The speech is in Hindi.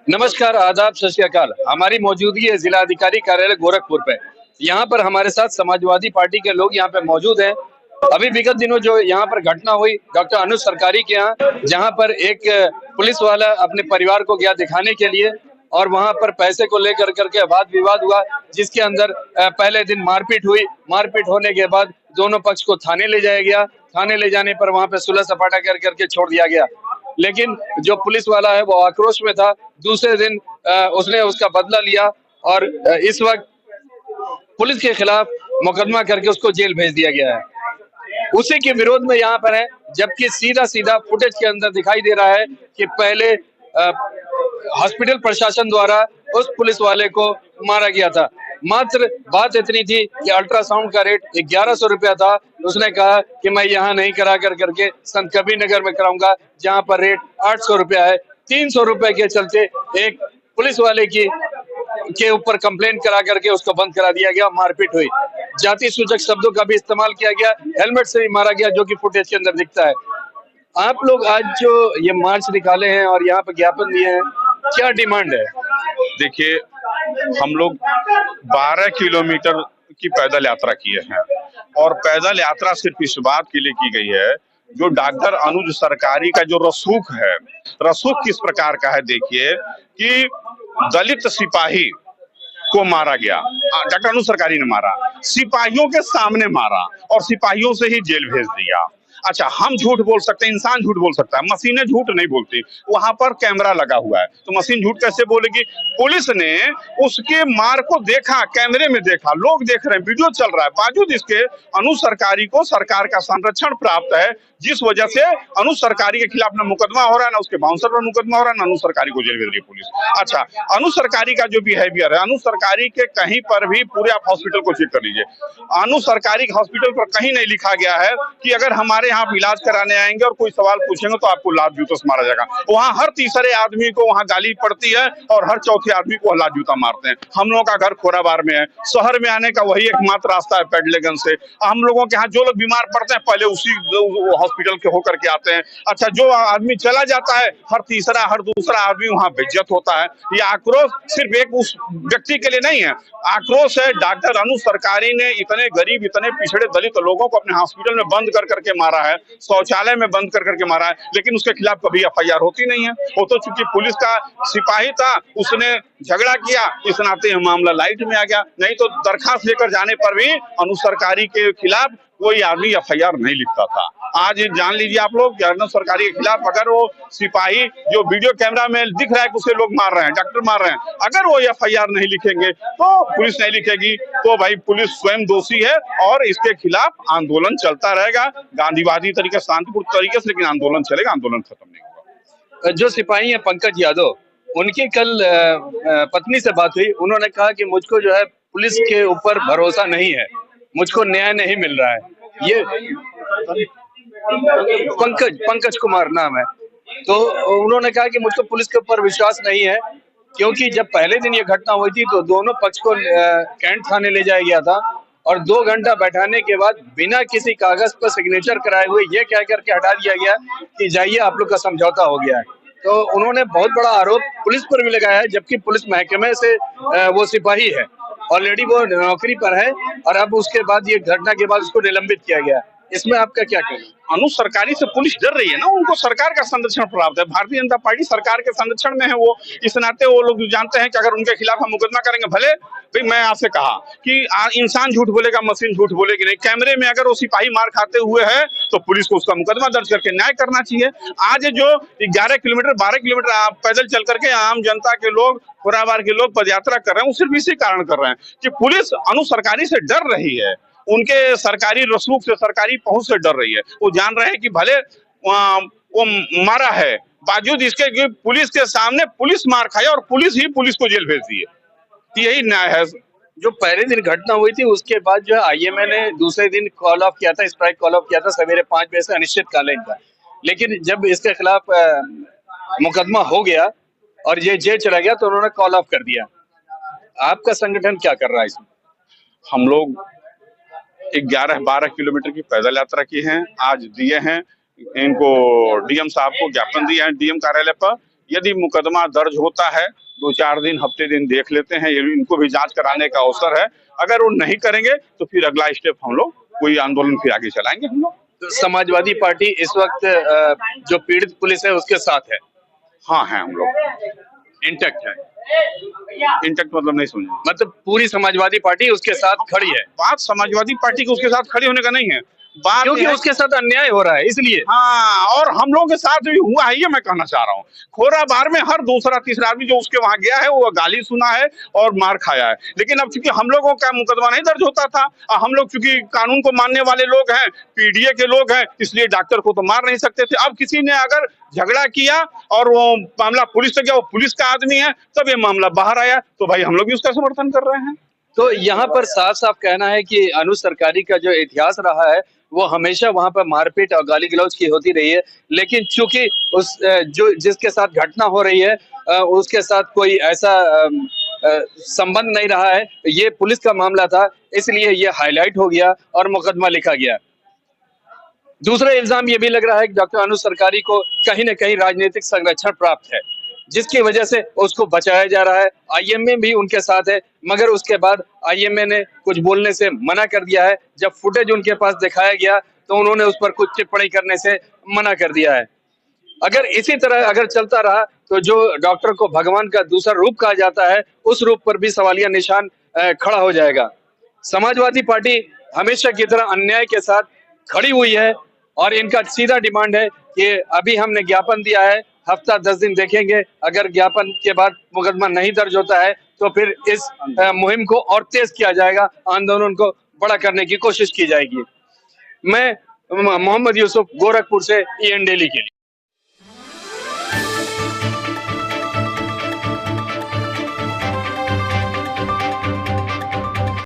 नमस्कार, आदाब, सत श्री अकाल। हमारी मौजूदगी है जिला अधिकारी कार्यालय गोरखपुर पे। यहाँ पर हमारे साथ समाजवादी पार्टी के लोग यहाँ पे मौजूद हैं। अभी विगत दिनों जो यहाँ पर घटना हुई डॉक्टर अनुज सरकारी के यहाँ, जहाँ पर एक पुलिस वाला अपने परिवार को गया दिखाने के लिए और वहाँ पर पैसे को लेकर करके वाद विवाद हुआ, जिसके अंदर पहले दिन मारपीट हुई। मारपीट होने के बाद दोनों पक्ष को थाने ले जाया गया। थाने ले जाने पर वहाँ पे सुलह सपाटा कर करके छोड़ दिया गया। लेकिन जो पुलिस वाला है वो आक्रोश में था। दूसरे दिन उसने उसका बदला लिया और इस वक्त पुलिस के खिलाफ मुकदमा करके उसको जेल भेज दिया गया है। उसी के विरोध में यहाँ पर है, जबकि सीधा सीधा फुटेज के अंदर दिखाई दे रहा है कि पहले हॉस्पिटल प्रशासन द्वारा उस पुलिस वाले को मारा गया था। मात्र बात इतनी थी कि अल्ट्रासाउंड का रेट 1100 रुपया था। उसने कहा कि मैं यहाँ नहीं करा कर करके संत कबीर नगर में कराऊंगा, जहाँ पर रेट 800 रुपया है। 300 रुपए के चलते एक पुलिस वाले की के ऊपर कंप्लेन करा करके उसको बंद करा दिया गया। मारपीट हुई, जाति सूचक शब्दों का भी इस्तेमाल किया गया, हेलमेट से भी मारा गया, जो कि फुटेज के अंदर दिखता है। आप लोग आज जो ये मार्च निकाले हैं और यहाँ पे ज्ञापन दिए हैं, क्या डिमांड है? देखिए, हम लोग 12 किलोमीटर की पैदल यात्रा किए हैं और पैदल यात्रा सिर्फ इस बात के लिए की गई है, जो डॉक्टर अनुज सरकारी का जो रसूख है, रसूख किस प्रकार का है देखिए कि दलित सिपाही को मारा गया। डॉक्टर अनुज सरकारी ने मारा, सिपाहियों के सामने मारा और सिपाहियों से ही जेल भेज दिया। अच्छा, हम झूठ बोल सकते हैं, इंसान झूठ बोल सकता है, मशीनें झूठ नहीं बोलती। वहां पर कैमरा लगा हुआ है तो मशीन झूठ कैसे बोलेगी? पुलिस ने उसके मार को देखा, कैमरे में देखा, लोग देख रहे हैं, वीडियो चल रहा है। बावजूद इसके अनुज सरकारी को सरकार का संरक्षण प्राप्त है, जिस वजह से अनुज सरकारी के खिलाफ ना मुकदमा हो रहा है, ना उसके बाउंसर पर मुकदमा हो रहा है, ना अनुज सरकारी को जेल भेज रही है पुलिस। अच्छा, अनुज सरकारी का जो बिहेवियर है, अनुज सरकारी के कहीं पर भी पूरे आप हॉस्पिटल को चेक कर लीजिए, अनुज सरकारी हॉस्पिटल पर कहीं नहीं लिखा गया है कि अगर हमारे यहाँ आप इलाज कराने आएंगे और कोई सवाल पूछेंगे तो आपको लात जूतों से मारा जाएगा। वहां हर तीसरे आदमी को वहां गाली पड़ती है और हर चौथे आदमी को लात जूता मारते हैं। हम लोगों का घर खोराबार में है, शहर में आने का वही एकमात्र रास्ता है पेडलेगंज से। हम लोगों के यहाँ जो लोग बीमार पड़ते हैं पहले उसी हॉस्पिटल के होकर के आते हैं। अच्छा, जो आदमी चला जाता है हर तीसरा हर दूसरा आदमी वहां बेइज्जत होता है। ये आक्रोश सिर्फ एक उस व्यक्ति के लिए नहीं है, आक्रोश है डॉक्टर अनुज सरकारी ने इतने गरीब, इतने पिछड़े दलित लोगों को अपने हॉस्पिटल में बंद कर करके मारा है, शौचालय में बंद कर करके मारा है, लेकिन उसके खिलाफ कभी एफआईआर होती नहीं है। वो तो चूंकि पुलिस का सिपाही था, उसने झगड़ा किया, इस नाते मामला लाइट में आ गया। नहीं तो दरखास्त लेकर जाने पर भी अनुज सरकारी के खिलाफ कोई आदमी एफआईआर नहीं लिखता था। आज जान लीजिए आप लोग, अनुज सरकारी के खिलाफ अगर वो सिपाही जो वीडियो कैमरा में दिख रहा है कि उसे लोग मार रहे हैं, डॉक्टर मार रहे हैं, अगर वो एफआईआर नहीं लिखेंगे तो पुलिस नहीं लिखेगी, तो भाई पुलिस स्वयं दोषी है और इसके खिलाफ आंदोलन चलता रहेगा, गांधीवादी तरीके, शांतिपूर्ण तरीके से, लेकिन आंदोलन चलेगा, आंदोलन खत्म नहीं होगा। जो सिपाही है पंकज यादव, उनकी कल पत्नी से बात हुई। उन्होंने कहा कि मुझको जो है पुलिस के ऊपर भरोसा नहीं है, मुझको न्याय नहीं मिल रहा है। ये पंकज कुमार नाम है। तो उन्होंने कहा कि मुझको पुलिस के ऊपर विश्वास नहीं है, क्योंकि जब पहले दिन ये घटना हुई थी तो दोनों पक्ष को कैंट थाने ले जाया गया था और 2 घंटा बैठाने के बाद बिना किसी कागज पर सिग्नेचर कराए हुए ये कह करके हटा दिया गया कि जाइए, आप लोग का समझौता हो गया है। तो उन्होंने बहुत बड़ा आरोप पुलिस पर भी लगाया है, जबकि पुलिस महकमे से वो सिपाही है, ऑलरेडी वो नौकरी पर है और अब उसके बाद ये घटना के बाद उसको निलंबित किया गया। इसमें आपका क्या कहना? अनुज सरकारी से पुलिस डर रही है ना, उनको सरकार का संरक्षण प्राप्त है, भारतीय जनता पार्टी सरकार के संरक्षण में है। वो इस नाते वो लोग जानते हैं कि अगर उनके खिलाफ हम मुकदमा करेंगे, भले भाई मैं आपसे कहा कि इंसान झूठ बोलेगा, मशीन झूठ बोलेगी नहीं। कैमरे में अगर वो सिपाही मार खाते हुए है तो पुलिस को उसका मुकदमा दर्ज करके न्याय करना चाहिए। आज जो 11 किलोमीटर 12 किलोमीटर आप पैदल चल करके आम जनता के लोग, खुराबार के लोग पदयात्रा कर रहे हैं, वो सिर्फ इसी कारण कर रहे हैं कि पुलिस अनुज सरकारी से डर रही है, उनके सरकारी रसूख से, सरकारी पहुंच से डर रही है। वो जान रहे हैं कि भले वो मारा है, बावजूद इसके कि पुलिस के सामने पुलिस मार खाई और पुलिस ही पुलिस को जेल भेज दी है। यही न्याय है। जो पहले दिन घटना हुई थी उसके बाद जो है आईएमए ने दूसरे दिन कॉल ऑफ किया था, स्ट्राइक कॉल ऑफ किया था सवेरे 5 बजे से अनिश्चितकालीन का। लेकिन जब इसके खिलाफ मुकदमा हो गया और ये जेल चला गया तो उन्होंने कॉल ऑफ कर दिया। आपका संगठन क्या कर रहा है इसमें? हम लोग 11-12 किलोमीटर की पैदल यात्रा की है, आज दिए हैं इनको, डीएम साहब को ज्ञापन दिया है डीएम कार्यालय पर। यदि मुकदमा दर्ज होता है 2-4 दिन, हफ्ते दिन देख लेते हैं, इनको भी जांच कराने का अवसर है। अगर वो नहीं करेंगे तो फिर अगला स्टेप हम लोग कोई आंदोलन फिर आगे चलाएंगे हम लोग। तो समाजवादी पार्टी इस वक्त जो पीड़ित पुलिस है उसके साथ है? हाँ है, हम लोग इंटैक्ट है? इंटैक्ट मतलब नहीं समझे। मतलब पूरी समाजवादी पार्टी उसके साथ खड़ी है? बात समाजवादी पार्टी के उसके साथ खड़ी होने का नहीं है, बात क्योंकि उसके साथ अन्याय हो रहा है इसलिए। हाँ, और हम लोगों के साथ भी हुआ है, ये मैं कहना चाह रहा हूँ। खोराबार में हर दूसरा तीसरा आदमी जो उसके वहां गया है वो गाली सुना है और मार खाया है। लेकिन अब चूंकि हम लोगों का मुकदमा नहीं दर्ज होता था, हम लोग चूंकि कानून को मानने वाले लोग हैं, पीडीए के लोग हैं, इसलिए डॉक्टर को तो मार नहीं सकते थे। अब किसी ने अगर झगड़ा किया और वो मामला पुलिस से गया, वो पुलिस का आदमी है, तब ये मामला बाहर आया, तो भाई हम लोग भी उसका समर्थन कर रहे हैं। तो यहाँ पर साफ साफ कहना है कि अनुज सरकारी का जो इतिहास रहा है वो हमेशा वहां पर मारपीट और गाली गलौज की होती रही है, लेकिन चूंकि उस जो जिसके साथ घटना हो रही है उसके साथ कोई ऐसा संबंध नहीं रहा है, ये पुलिस का मामला था, इसलिए ये हाईलाइट हो गया और मुकदमा लिखा गया। दूसरा इल्जाम ये भी लग रहा है कि डॉक्टर अनुज सरकारी को कहीं न कहीं राजनीतिक संरक्षण प्राप्त है, जिसकी वजह से उसको बचाया जा रहा है। आईएमए भी उनके साथ है, मगर उसके बाद आईएमए ने कुछ बोलने से मना कर दिया है। जब फुटेज उनके पास दिखाया गया तो उन्होंने उस पर कुछ टिप्पणी करने से मना कर दिया है। अगर इसी तरह अगर चलता रहा तो जो डॉक्टर को भगवान का दूसरा रूप कहा जाता है, उस रूप पर भी सवालिया निशान खड़ा हो जाएगा। समाजवादी पार्टी हमेशा की तरह अन्याय के साथ खड़ी हुई है और इनका सीधा डिमांड है कि अभी हमने ज्ञापन दिया है, हफ्ता 10 दिन देखेंगे, अगर ज्ञापन के बाद मुकदमा नहीं दर्ज होता है तो फिर इस मुहिम को और तेज किया जाएगा, आंदोलन को बड़ा करने की कोशिश की जाएगी। मैं मोहम्मद यूसुफ, गोरखपुर से EN डेली के लिए।